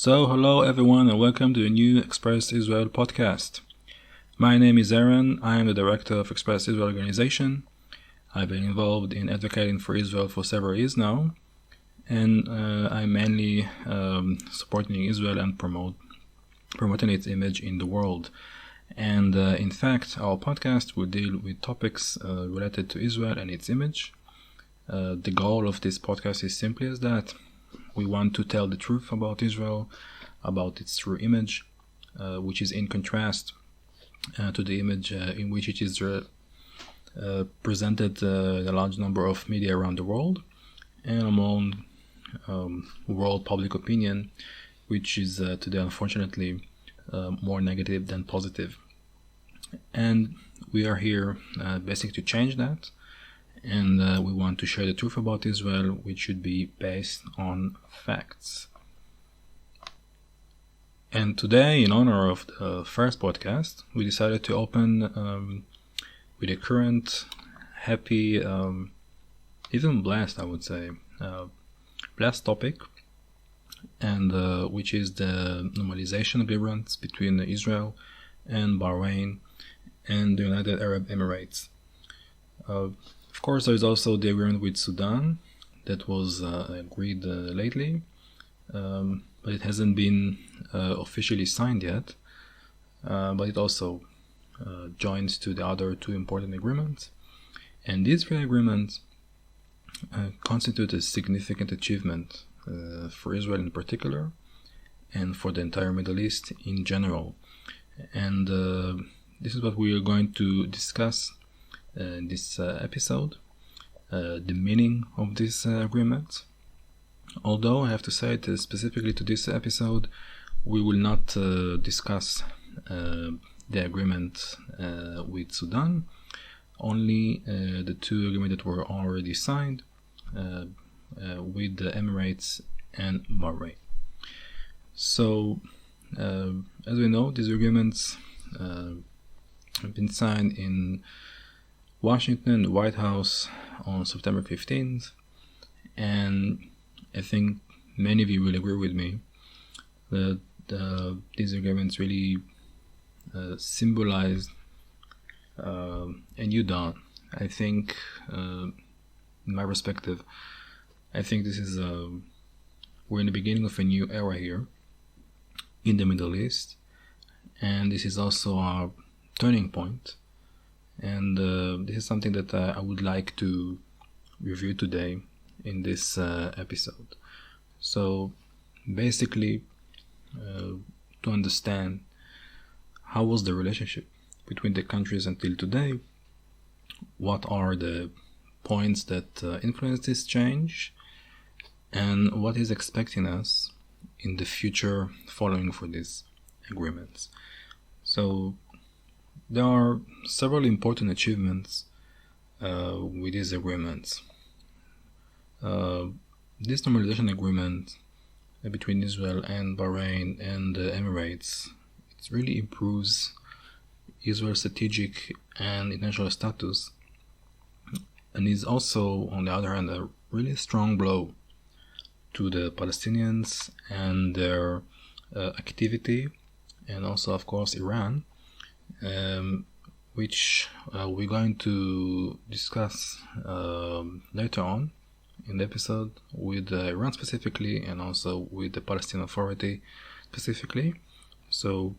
Hello everyone, and welcome to the new Express Israel podcast. My name is Aaron. I am the director of Express Israel organization. I've been involved in advocating for Israel for several years now, and I'm mainly supporting Israel and promoting its image in the world. And in fact, our podcast will deal with topics related to Israel and its image. The goal of this podcast is simply as that. We want to tell the truth about Israel, about its true image, which is in contrast to the image in which it is presented in a large number of media around the world and among world public opinion, which is today unfortunately more negative than positive. And we are here basically to change that. And we want to share the truth about Israel, which should be based on facts. And today, in honor of the first podcast, we decided to open with a current, happy, even blessed, I would say, blessed topic, and which is the normalization agreements between Israel and Bahrain and the United Arab Emirates. Of course, there is also the agreement with Sudan that was agreed lately, but it hasn't been officially signed yet. But it also joins to the other two important agreements. And these three agreements constitute a significant achievement for Israel in particular, and for the entire Middle East in general. And this is what we are going to discuss in this episode, the meaning of this agreement. Although I have to say that specifically to this episode, we will not discuss the agreement with Sudan, only the two agreements that were already signed with the Emirates and Bahrain. So, as we know, these agreements have been signed in Washington, the White House, on September 15th, and I think many of you will agree with me that these agreements really symbolize a new dawn. I think, in my perspective, I think this is we're in the beginning of a new era here in the Middle East, and this is also our turning point. And this is something that I would like to review today in this episode. So basically, to understand how was the relationship between the countries until today, what are the points that influence this change, and what is expecting us in the future following for these agreements. So there are several important achievements with these agreements. This normalization agreement between Israel and Bahrain and the Emirates, it really improves Israel's strategic and international status, and is also, on the other hand, a really strong blow to the Palestinians and their activity, and also, of course, Iran, which we're going to discuss later on in the episode with Iran specifically, and also with the Palestinian Authority specifically. So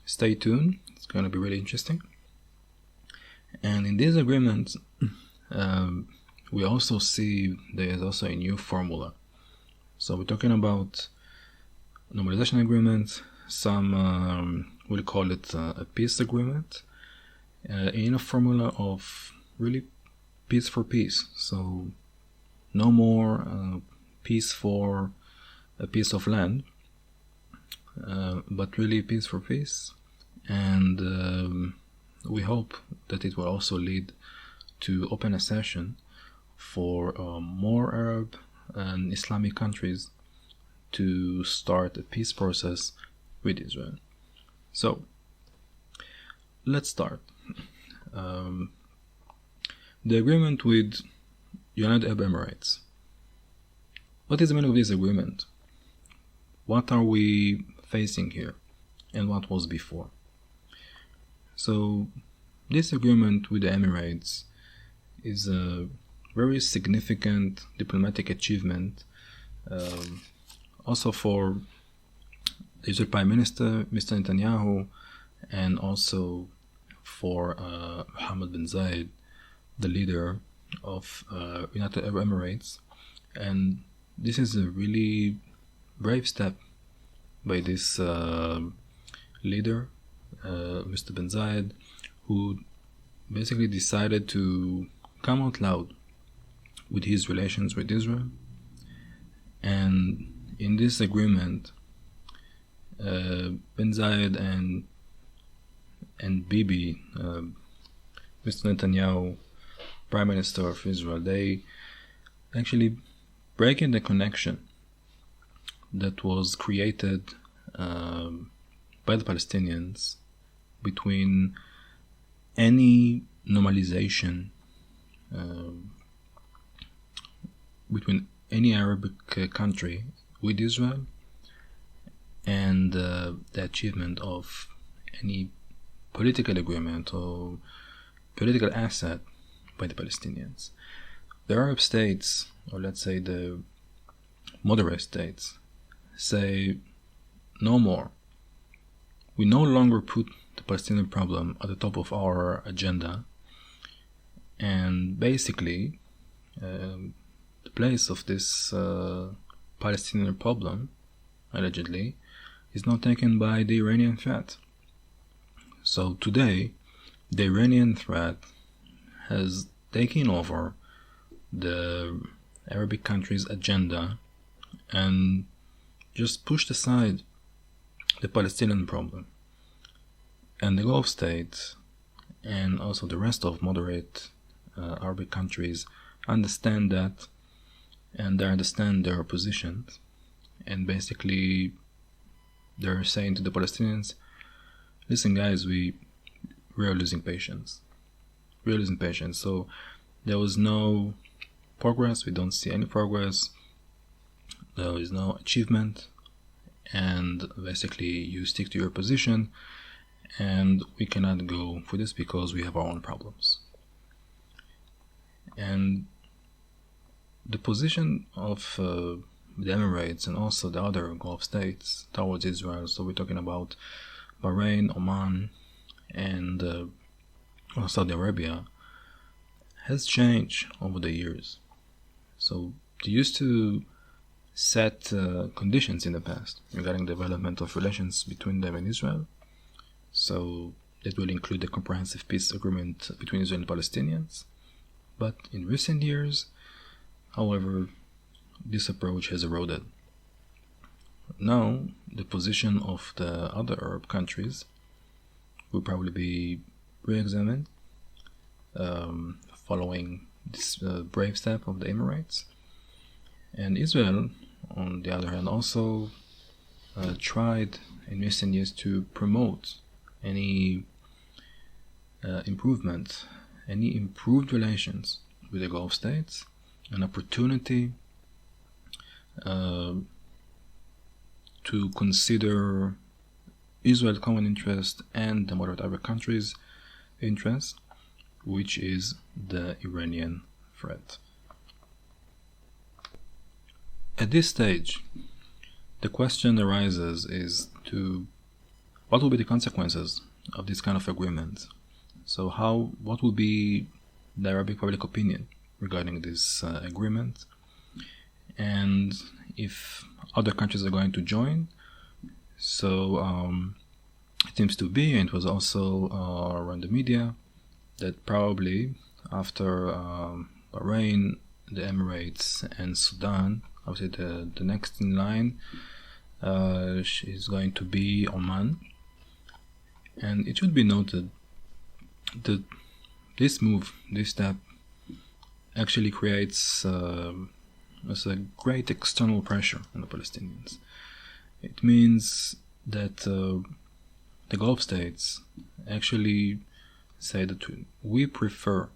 stay tuned, it's going to be really interesting. And in these agreements, we also see there is also a new formula. So we're talking about normalization agreements. Some we'll call it a peace agreement, in a formula of really peace for peace. So no more peace for a piece of land, but really peace for peace. And we hope that it will also lead to open accession for more Arab and Islamic countries to start a peace process with Israel. So let's start. The agreement with United Arab Emirates. What is the meaning of this agreement? what are we facing here and what was before. So this agreement with the Emirates is a very significant diplomatic achievement, also for the Israeli Prime Minister, Mr. Netanyahu, and also for Mohammed bin Zayed, the leader of United Arab Emirates. And this is a really brave step by this leader, Mr. bin Zayed, who basically decided to come out loud with his relations with Israel. And in this agreement, bin Zayed and Bibi, Mr. Netanyahu, Prime Minister of Israel, they actually breaking the connection that was created by the Palestinians between any normalization between any Arabic country with Israel and the achievement of any political agreement or political asset by the Palestinians. The Arab states, or let's say the moderate states, say no more. We no longer put the Palestinian problem at the top of our agenda, and basically the place of this Palestinian problem, allegedly, is now taken by the Iranian threat. So today, the Iranian threat has taken over the Arabic countries' agenda and just pushed aside the Palestinian problem. And the Gulf states and also the rest of moderate Arabic countries understand that, and they understand their positions, and basically they're saying to the Palestinians, listen guys, we are losing patience. We are losing patience. So there was no progress. We don't see any progress. There is no achievement. And basically you stick to your position, and we cannot go for this because we have our own problems. And the position of the Emirates and also the other Gulf states towards Israel, so we're talking about Bahrain, Oman, and Saudi Arabia, has changed over the years. So they used to set conditions in the past regarding the development of relations between them and Israel. So that will include the comprehensive peace agreement between Israel and Palestinians. But in recent years, however, this approach has eroded. Now, the position of the other Arab countries will probably be re-examined following this brave step of the Emirates. And Israel, on the other hand, also tried in recent years to promote any improvement, any improved relations with the Gulf states, an opportunity to consider Israel's common interest and the moderate Arab countries' interest, which is the Iranian threat. At this stage, the question arises is what will be the consequences of this kind of agreement? So what will be the Arabic public opinion regarding this agreement? And if other countries are going to join. So it seems to be, and it was also around the media, that probably after Bahrain, the Emirates, and Sudan, obviously the next in line is going to be Oman. And it should be noted that this move, this step, actually creates a great external pressure on the Palestinians. It means that the Gulf states actually say that we prefer,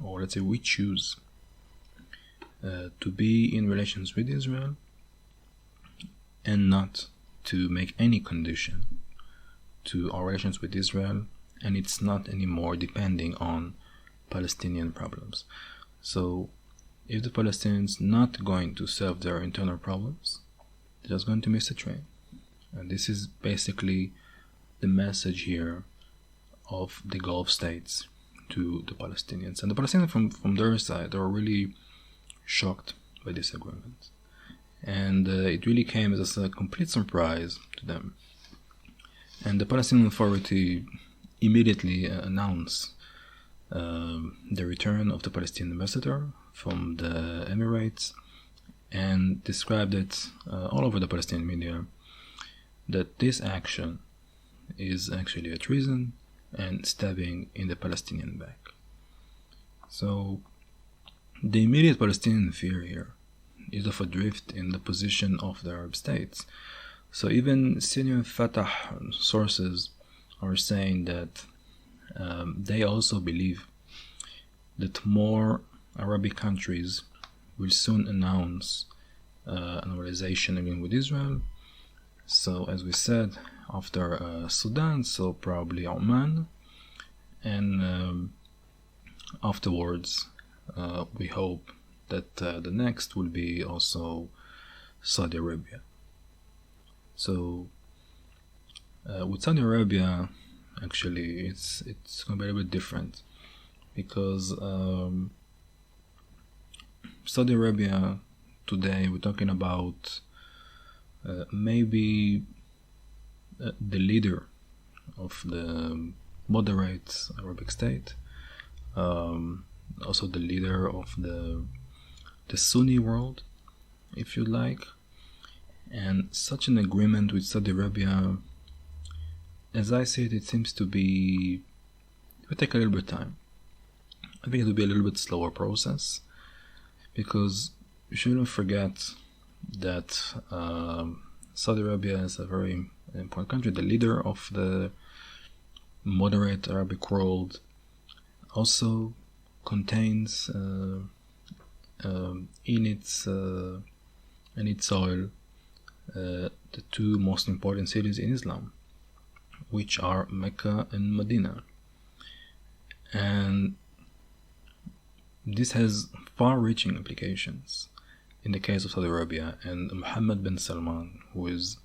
or let's say we choose, to be in relations with Israel and not to make any condition to our relations with Israel, and it's not anymore depending on Palestinian problems. So if the Palestinians not going to solve their internal problems, they're just going to miss a train. And this is basically the message here of the Gulf states to the Palestinians. And the Palestinians from their side, they were really shocked by this agreement. And it really came as a complete surprise to them. And the Palestinian Authority immediately announced the return of the Palestinian ambassador from the Emirates, and described it all over the Palestinian media that this action is actually a treason and stabbing in the Palestinian back. So the immediate Palestinian fear here is of a drift in the position of the Arab states. So even senior Fatah sources are saying that they also believe that more Arabic countries will soon announce a normalization agreement with Israel. So as we said, after Sudan, so probably Oman, and afterwards we hope that the next will be also Saudi Arabia. So with Saudi Arabia, actually it's going to be a little bit different, because Saudi Arabia today, we're talking about maybe the leader of the moderate Arabic state, also the leader of the Sunni world, if you like. And such an agreement with Saudi Arabia, as I see it, it seems to be, it will take a little bit of time. I think it will be a little bit slower process, because you shouldn't forget that Saudi Arabia is a very important country, the leader of the moderate Arabic world, also contains in its soil the two most important cities in Islam, which are Mecca and Medina. And this has far-reaching implications in the case of Saudi Arabia and Mohammed bin Salman, who is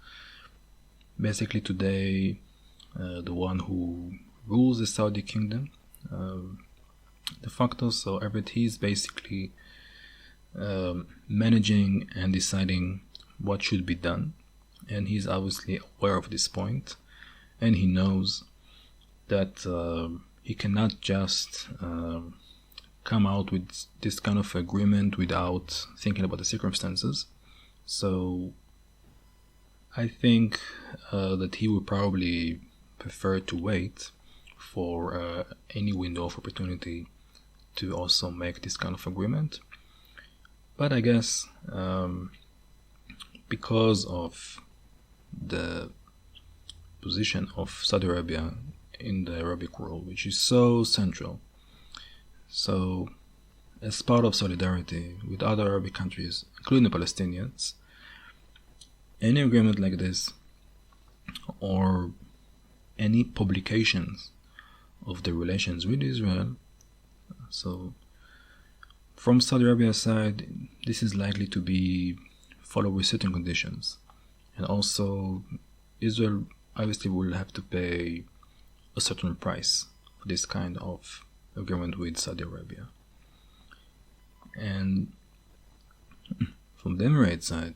basically today the one who rules the Saudi kingdom de facto. So he's basically managing and deciding what should be done, and he's obviously aware of this point, and he knows that he cannot just come out with this kind of agreement without thinking about the circumstances. So I think that he would probably prefer to wait for any window of opportunity to also make this kind of agreement. But I guess because of the position of Saudi Arabia in the Arabic world, which is so central, so as part of solidarity with other Arabic countries, including the Palestinians, any agreement like this, or any publications of the relations with Israel, so from Saudi Arabia's side, this is likely to be followed with certain conditions. And also, Israel obviously will have to pay a certain price for this kind of agreement with Saudi Arabia. And from the Emirates side,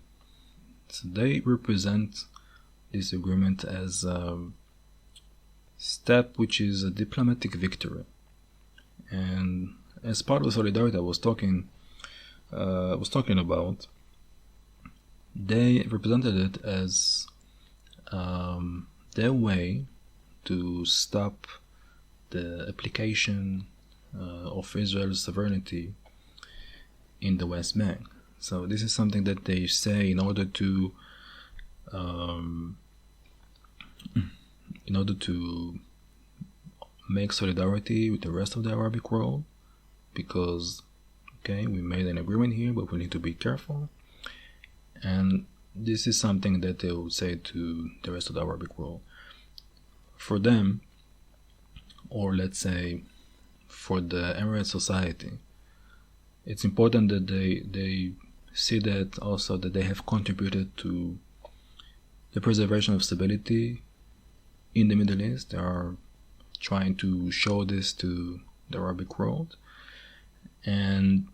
so they represent this agreement as a step which is a diplomatic victory. And as part of the solidarity I was talking about, they represented it as their way to stop the application of Israel's sovereignty in the West Bank. So this is something that they say in order to make solidarity with the rest of the Arabic world, because we made an agreement here, but we need to be careful. And this is something that they would say to the rest of the Arabic world. For them, or let's say for the Emirates society, it's important that they see that also that they have contributed to the preservation of stability in the Middle East. They are trying to show this to the Arabic world. And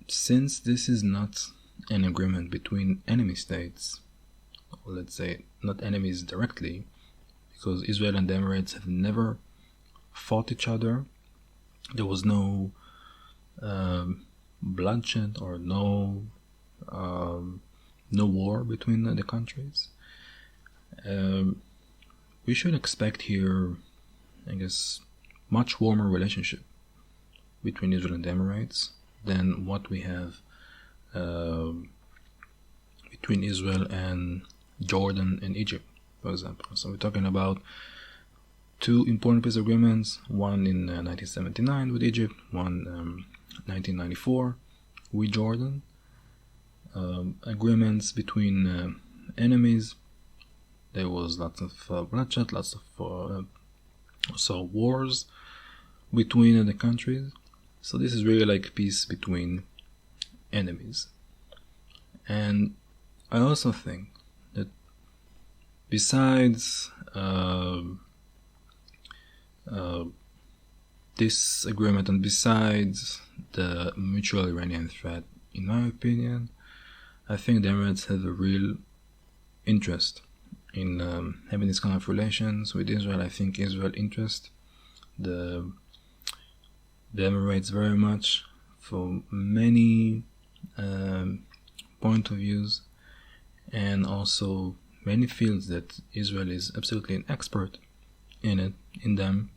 since this is not an agreement between enemy states, or let's say not enemies directly, because Israel and the Emirates have never fought each other, there was no bloodshed or no war between the countries. We should expect here, I guess, much warmer relationship between Israel and the Emirates than what we have between Israel and Jordan and Egypt, for example. So we're talking about two important peace agreements, one in 1979 with Egypt, one 1994 with Jordan. Agreements between enemies. There was lots of bloodshed, lots of also wars between the countries. So this is really like peace between enemies. And I also think that besides this agreement and besides the mutual Iranian threat, in my opinion, I think the Emirates have a real interest in having this kind of relations with Israel. I think Israel interest the Emirates very much for many point of views, and also many fields that Israel is absolutely an expert in them.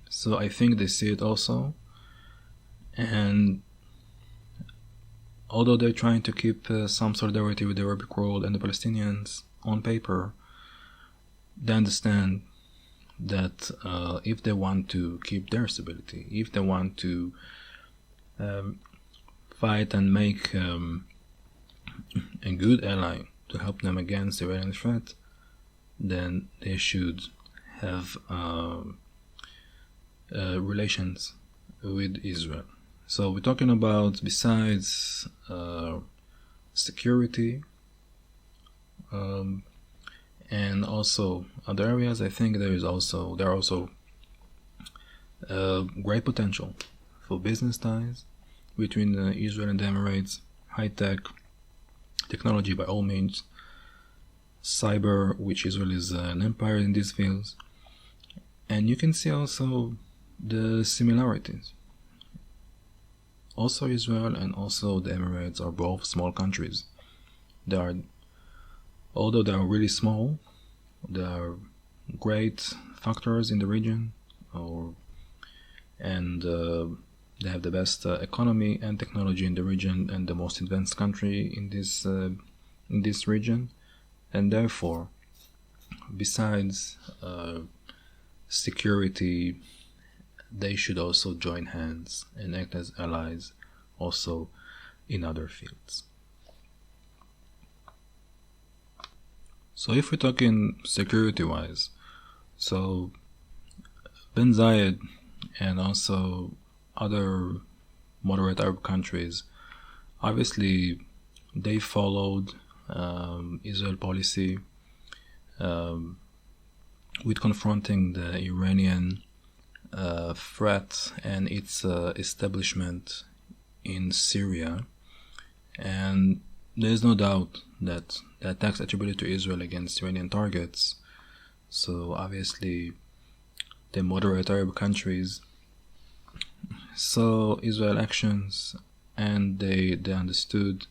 So I think they see it also, and although they're trying to keep some solidarity with the Arabic world and the Palestinians on paper, they understand that if they want to keep their stability, if they want to fight and make a good ally to help them against the Iranian threat, then they should have relations with Israel. So we're talking about, besides security and also other areas, I think there are also great potential for business ties between Israel and the Emirates, high-tech technology by all means, cyber, which Israel is an empire in these fields, and you can see also the similarities. Also Israel and also the Emirates are both small countries. Although they are really small, they are great factors in the region, and they have the best economy and technology in the region and the most advanced country in this region, and therefore, besides security, they should also join hands and act as allies also in other fields. So if we're talking security-wise, so Ben Zayed and also other moderate Arab countries, obviously they followed Israel policy with confronting the Iranian threat and its establishment in Syria, and there is no doubt that the attacks attributed to Israel against Iranian targets, so obviously the moderate Arab countries saw Israel actions, and they understood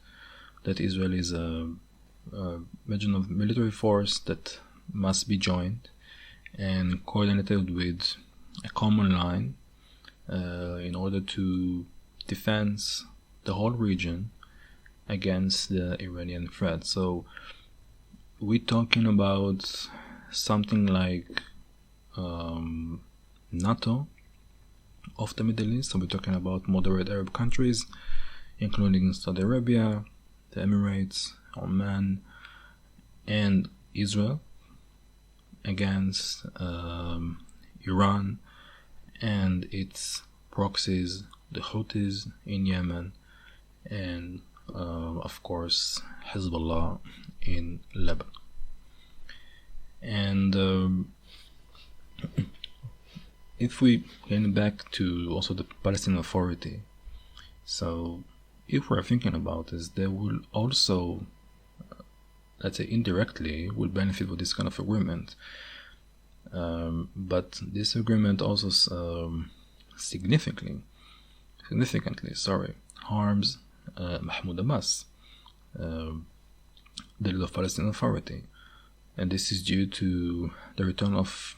that Israel is a region of military force that must be joined and coordinated with a common line in order to defend the whole region against the Iranian threat. So we're talking about something like NATO of the Middle East. So we're talking about moderate Arab countries, including Saudi Arabia, the Emirates, Oman, and Israel against Iran and its proxies, the Houthis in Yemen, and of course Hezbollah in Lebanon. And if we get back to also the Palestinian Authority, so if we're thinking about this, they will also, let's say indirectly, will benefit with this kind of agreement. But this agreement also significantly, harms Mahmoud Abbas, the leader of Palestinian Authority, and this is due to the return of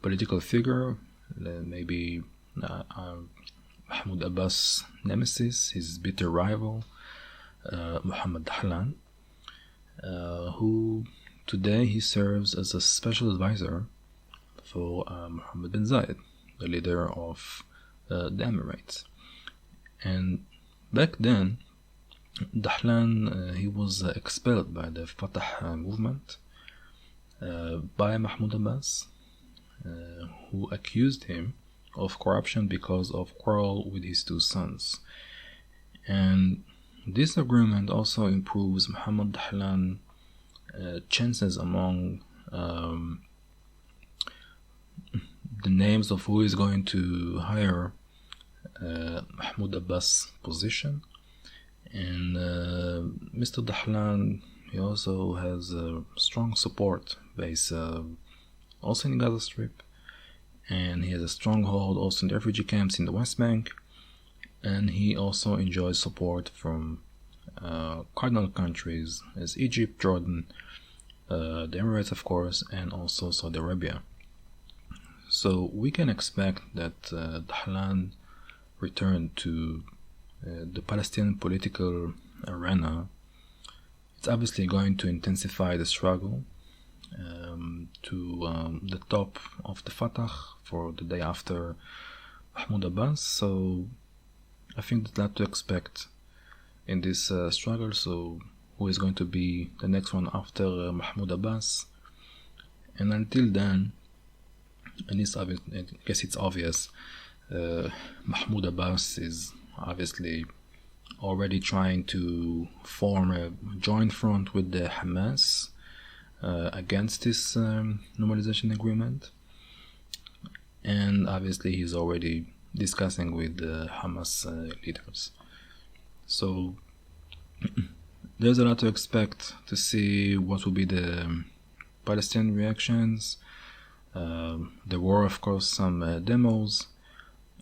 political figure, maybe Mahmoud Abbas' nemesis, his bitter rival, Mohammed Dahlan, who today he serves as a special advisor for Mohammed bin Zayed, the leader of the Emirates. And back then, Dahlan he was expelled by the Fatah movement by Mahmoud Abbas, who accused him of corruption because of quarrel with his two sons. And this agreement also improves Mohammed Dahlan chances among the names of who is going to hire Mahmoud Abbas' position. And Mr. Dahlan, he also has a strong support base also in Gaza Strip, and he has a stronghold also in the refugee camps in the West Bank, and he also enjoys support from cardinal countries as Egypt, Jordan, the Emirates of course, and also Saudi Arabia. So we can expect that Dahlan return to the Palestinian political arena. It's obviously going to intensify the struggle to the top of the Fatah for the day after Mahmoud Abbas. So I think that's not to expect in this struggle. So who is going to be the next one after Mahmoud Abbas? And until then, and it's obvious, I guess it's obvious, Mahmoud Abbas is obviously already trying to form a joint front with the Hamas against this normalization agreement, and obviously he's already discussing with the Hamas leaders. So there's a lot to expect to see what will be the Palestinian reactions. There were of course some demos,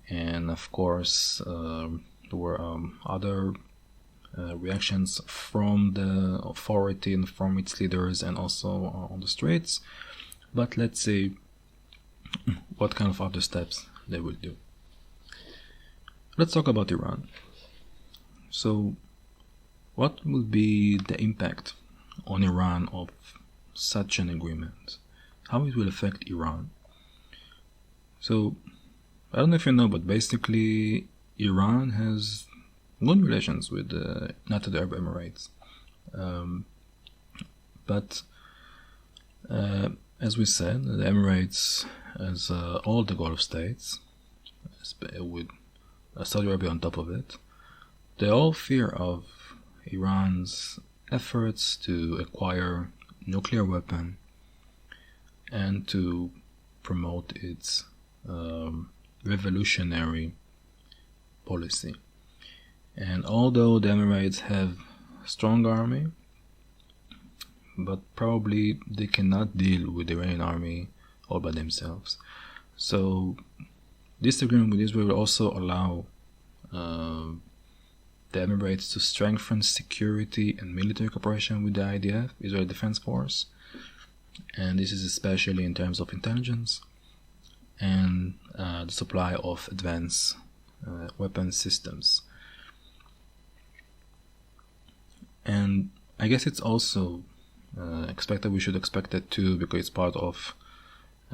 and of course there were other reactions from the authority and from its leaders, and also on the streets. But let's see what kind of other steps they will do. Let's talk about Iran. So what will be the impact on Iran of such an agreement? How it will affect Iran? So I don't know if you know, but basically Iran has good relations with the United Arab Emirates. But as we said, the Emirates, as all the Gulf states, with Saudi Arabia on top of it, they all fear of Iran's efforts to acquire nuclear weapon and to promote its revolutionary policy. And although the Emirates have a strong army, but probably they cannot deal with the Iranian army all by themselves. So this agreement with Israel will also allow the Emirates to strengthen security and military cooperation with the IDF, Israel Defense Force, and this is especially in terms of intelligence and the supply of advanced weapon systems. And I guess it's also expected, we should expect it too, because it's part of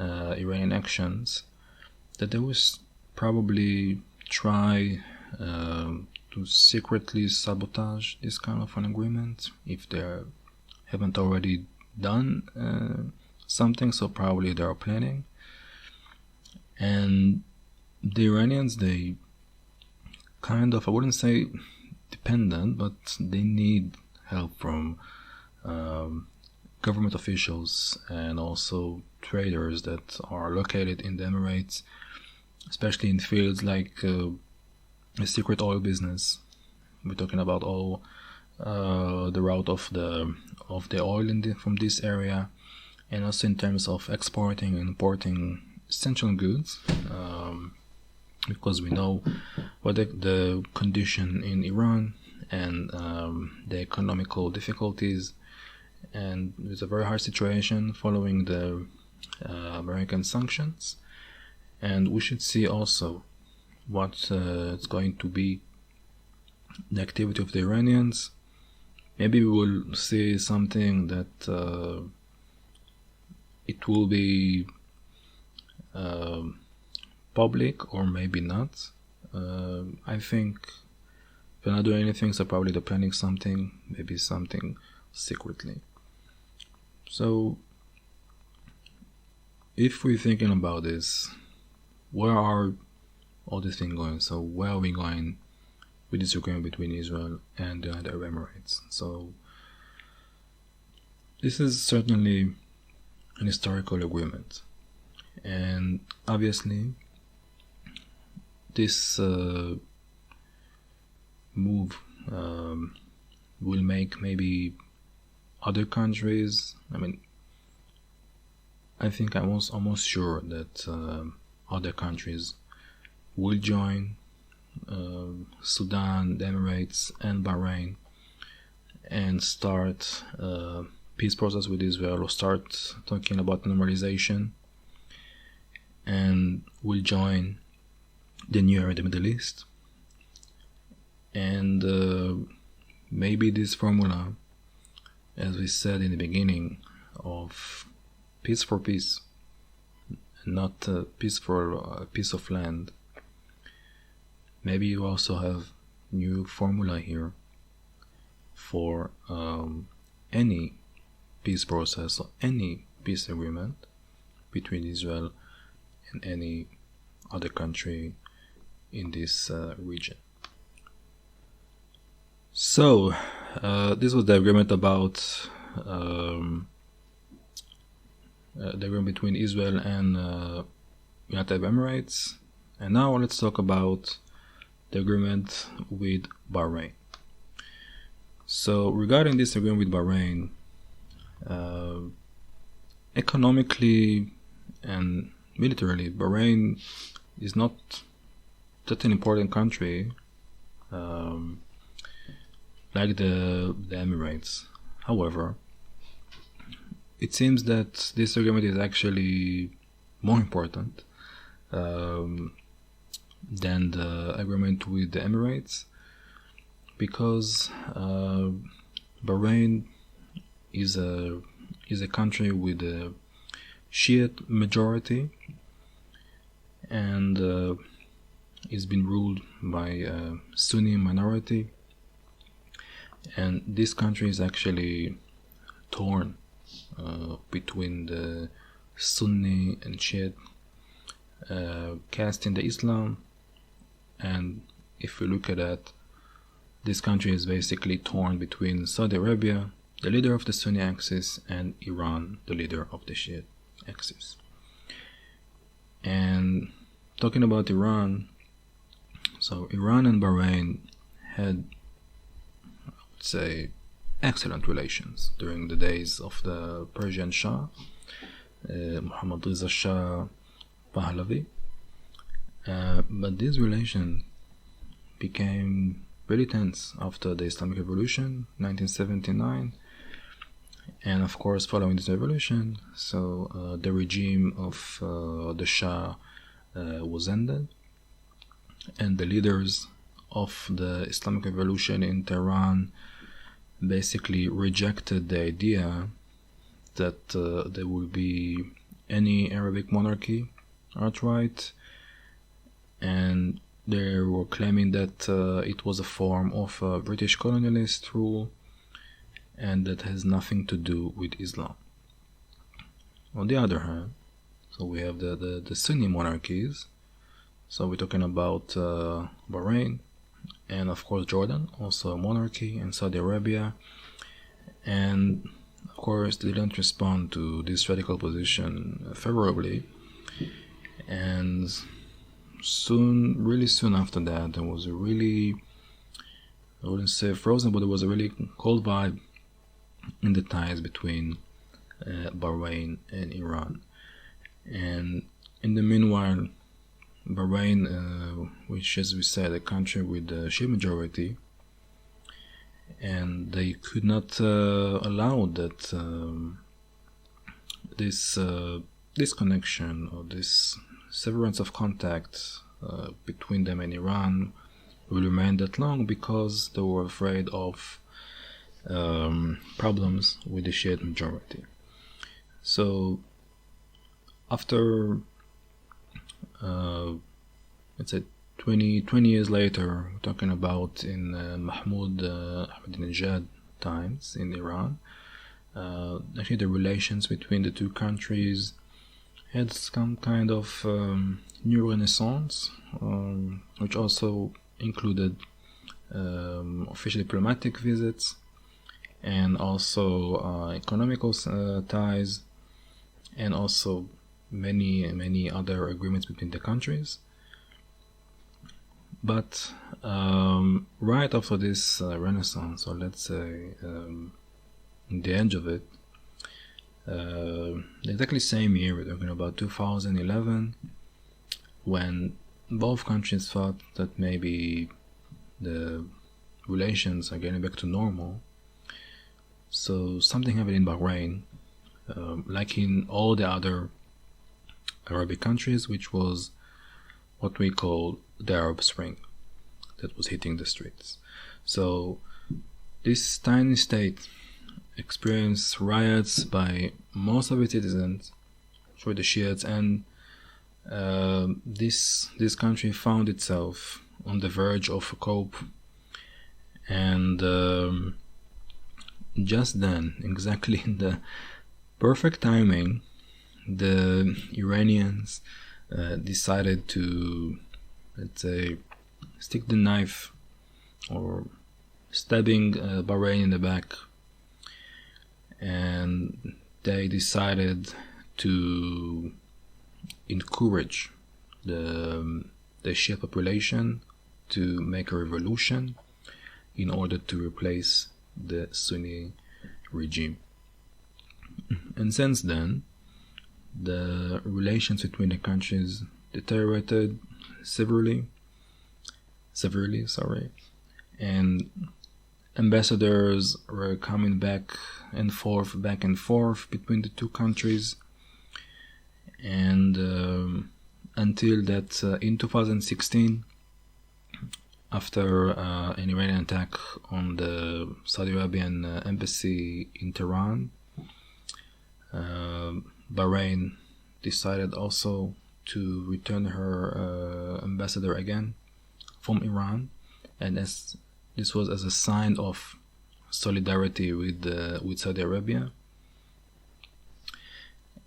Iranian actions, that they will probably try to secretly sabotage this kind of an agreement if they haven't already done something, so probably they are planning. And the Iranians, they kind of, I wouldn't say dependent, but they need help from government officials and also traders that are located in the Emirates, especially in fields like the secret oil business. We're talking about all the route of the oil from this area, and also in terms of exporting and importing essential goods, because we know what the condition in Iran and the economical difficulties, and it's a very hard situation following the American sanctions. And we should see also what it's going to be the activity of the Iranians. Maybe we will see something that it will be public, or maybe not. I think they're not doing anything, so probably they're planning something, maybe something secretly. So if we're thinking about this, where are all these things going? So where are we going with this agreement between Israel and the Arab Emirates? So this is certainly an historical agreement, and obviously this move will make maybe other countries, I think I'm almost sure that other countries will join Sudan, the Emirates and Bahrain, and start peace process with Israel, or start talking about normalization, and will join the new era in the Middle East. And maybe this formula, as we said in the beginning, of peace for peace, not peace for a piece of land, maybe you also have new formula here for any peace process or any peace agreement between Israel and any other country in this region. So this was the agreement about the agreement between Israel and United Arab Emirates. And now let's talk about the agreement with Bahrain. So regarding this agreement with Bahrain, economically and militarily, Bahrain is not such an important country like the Emirates. However, it seems that this agreement is actually more important than the agreement with the Emirates, because Bahrain is a country with a Shiite majority, and it's been ruled by a Sunni minority, and this country is actually torn between the Sunni and Shiite caste in the Islam. And if we look at that, this country is basically torn between Saudi Arabia, the leader of the Sunni axis, and Iran, the leader of the Shiite axis. And talking about Iran, so Iran and Bahrain had, I would say, excellent relations during the days of the Persian Shah, Muhammad Reza Shah Pahlavi. But this relation became very tense after the Islamic Revolution, 1979. And of course, following this revolution, so the regime of the Shah was ended, and the leaders of the Islamic Revolution in Tehran basically rejected the idea that there will be any Arabic monarchy outright, and they were claiming that it was a form of British colonialist rule and that has nothing to do with Islam. On the other hand, so we have the Sunni monarchies. So we're talking about Bahrain and of course Jordan, also a monarchy, and Saudi Arabia. And of course they didn't respond to this radical position favorably. And really soon after that, there was a really, I wouldn't say frozen, but there was a really cold vibe in the ties between Bahrain and Iran. And in the meanwhile, Bahrain, which as we said, a country with a Shia majority, and they could not allow that this connection or this severance of contact between them and Iran will remain that long, because they were afraid of problems with the Shiite majority. So after let's say 20 years later, we're talking about in Mahmoud Ahmadinejad times in Iran, actually the relations between the two countries had some kind of new renaissance, which also included official diplomatic visits and also economical ties, and also many other agreements between the countries. But right after this renaissance, or let's say the end of it, exactly same year, we're talking about 2011, when both countries thought that maybe the relations are getting back to normal. So something happened in Bahrain, like in all the other Arabic countries, which was what we call the Arab Spring that was hitting the streets. So this tiny state experienced riots by most of its citizens, for the Shiites, and this country found itself on the verge of a coup. And just then, exactly in the perfect timing, the Iranians decided to, let's say, stick the knife or stabbing Bahrain in the back, and they decided to encourage the Shia population to make a revolution in order to replace the Sunni regime. And since then, the relations between the countries deteriorated severely, and ambassadors were coming back and forth between the two countries, and until that in 2016, after an Iranian attack on the Saudi Arabian embassy in Tehran, Bahrain decided also to return her ambassador again from Iran, and as this was as a sign of solidarity with Saudi Arabia.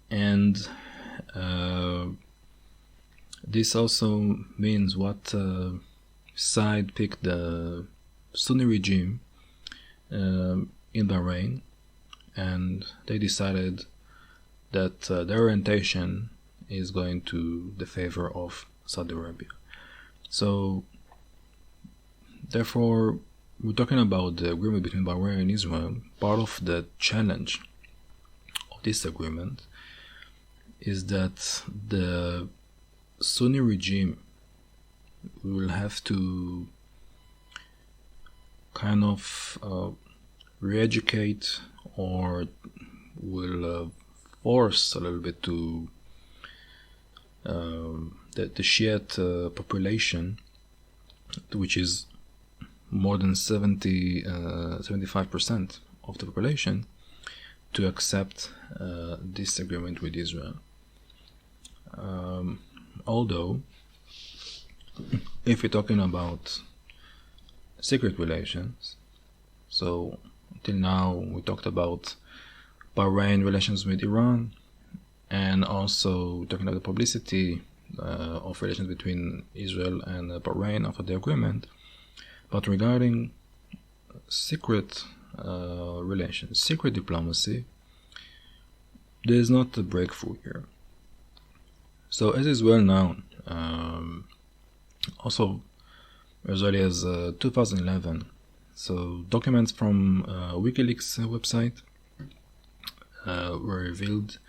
And this also means what side picked the Sunni regime in Bahrain, and they decided that their orientation is going to the favor of Saudi Arabia. So therefore, we're talking about the agreement between Bahrain and Israel. Part of the challenge of this agreement is that the Sunni regime will have to kind of re-educate, or will force a little bit to the Shiite population, which is more than 75% of the population, to accept this agreement with Israel. Although if we're talking about secret relations, so till now we talked about Bahrain relations with Iran, and also talking about the publicity of relations between Israel and Bahrain after the agreement. But regarding secret relations, secret diplomacy, there is not a breakthrough here. So as is well known, also as early as 2011, so documents from WikiLeaks website were revealed,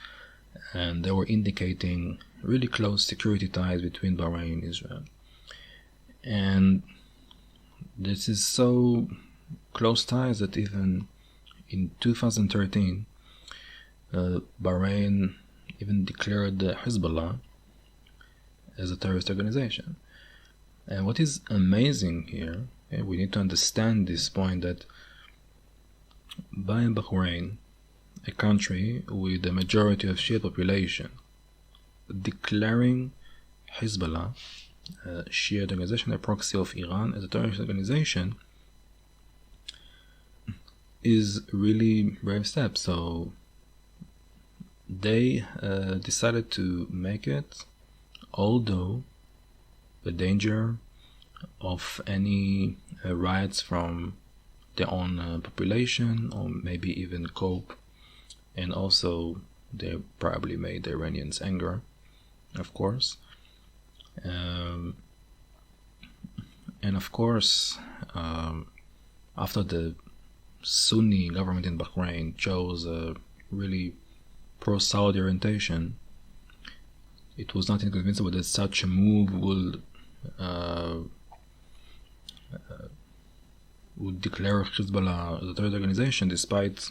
and they were indicating really close security ties between Bahrain and Israel. And this is so close ties that even in 2013, Bahrain even declared Hezbollah as a terrorist organization. And what is amazing here, we need to understand this point, that by Bahrain, a country with a majority of Shia population, declaring Hezbollah, a Shia organization, a proxy of Iran, as a terrorist organization, is really brave step. So they decided to make it, although the danger of any riots from their own population, or maybe even cope, and also they probably made the Iranians anger, of course. And of course, after the Sunni government in Bahrain chose a really pro-Saudi orientation, it was not inconceivable that such a move would declare Hezbollah as a terrorist organization, despite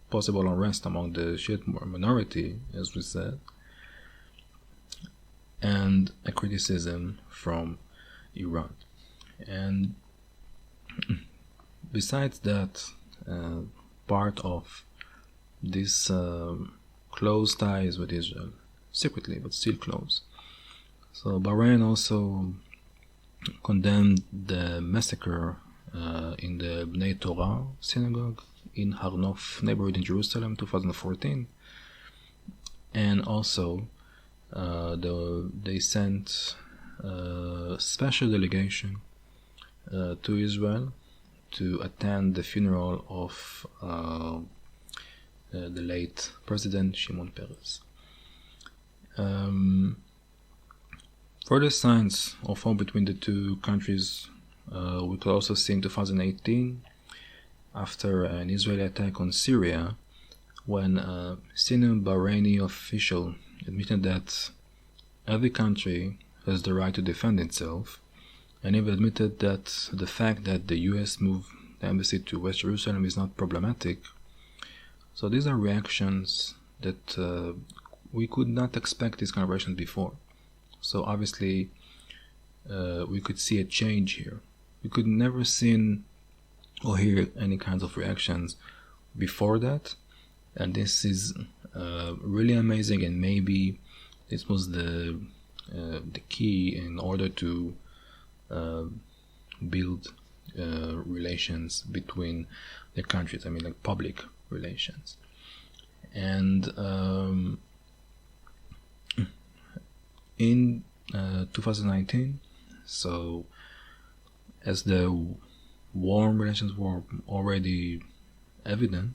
possible unrest among the Shiite minority, as we said, and a criticism from Iran. And besides that, part of this close ties with Israel, secretly but still close. So Bahrain also condemned the massacre in the Bnei Torah synagogue in Har Nof neighborhood in Jerusalem, 2014, and also they sent a special delegation to Israel to attend the funeral of the late President Shimon Peres. Further signs of war between the two countries we could also see in 2018, after an Israeli attack on Syria, when a senior Bahraini official admitted that every country has the right to defend itself, and even admitted that the fact that the US moved the embassy to West Jerusalem is not problematic. So these are reactions that we could not expect these kind of reactions before. So obviously we could see a change here. We could never see or hear any kinds of reactions before that, and this is really amazing, and maybe this was the key in order to build relations between the countries, I mean like public relations. And in 2019, so as the warm relations were already evident,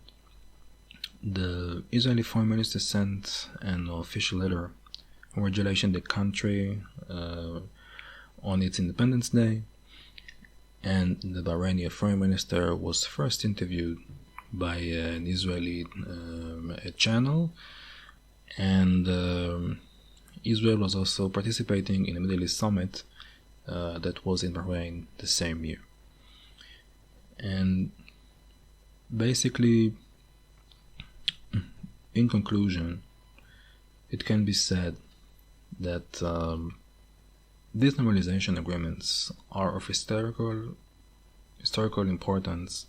the Israeli Foreign Minister sent an official letter congratulating the country on its Independence Day, and the Bahraini Foreign Minister was first interviewed by an Israeli channel, and Israel was also participating in a Middle East summit that was in Bahrain the same year. And basically, in conclusion, it can be said that these normalization agreements are of historical importance,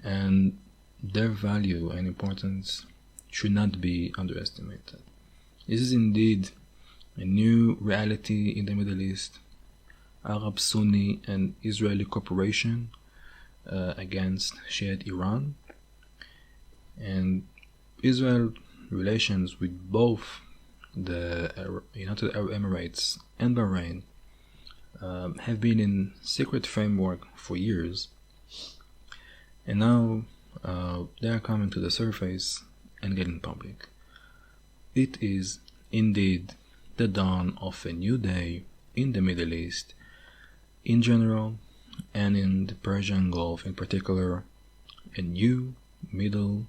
and their value and importance should not be underestimated. This is indeed a new reality in the Middle East, Arab Sunni and Israeli cooperation against Shiite Iran, and Israel relations with both the United Arab Emirates and Bahrain have been in secret framework for years, and now they are coming to the surface and getting public. It is indeed the dawn of a new day in the Middle East in general, and in the Persian Gulf in particular, a new Middle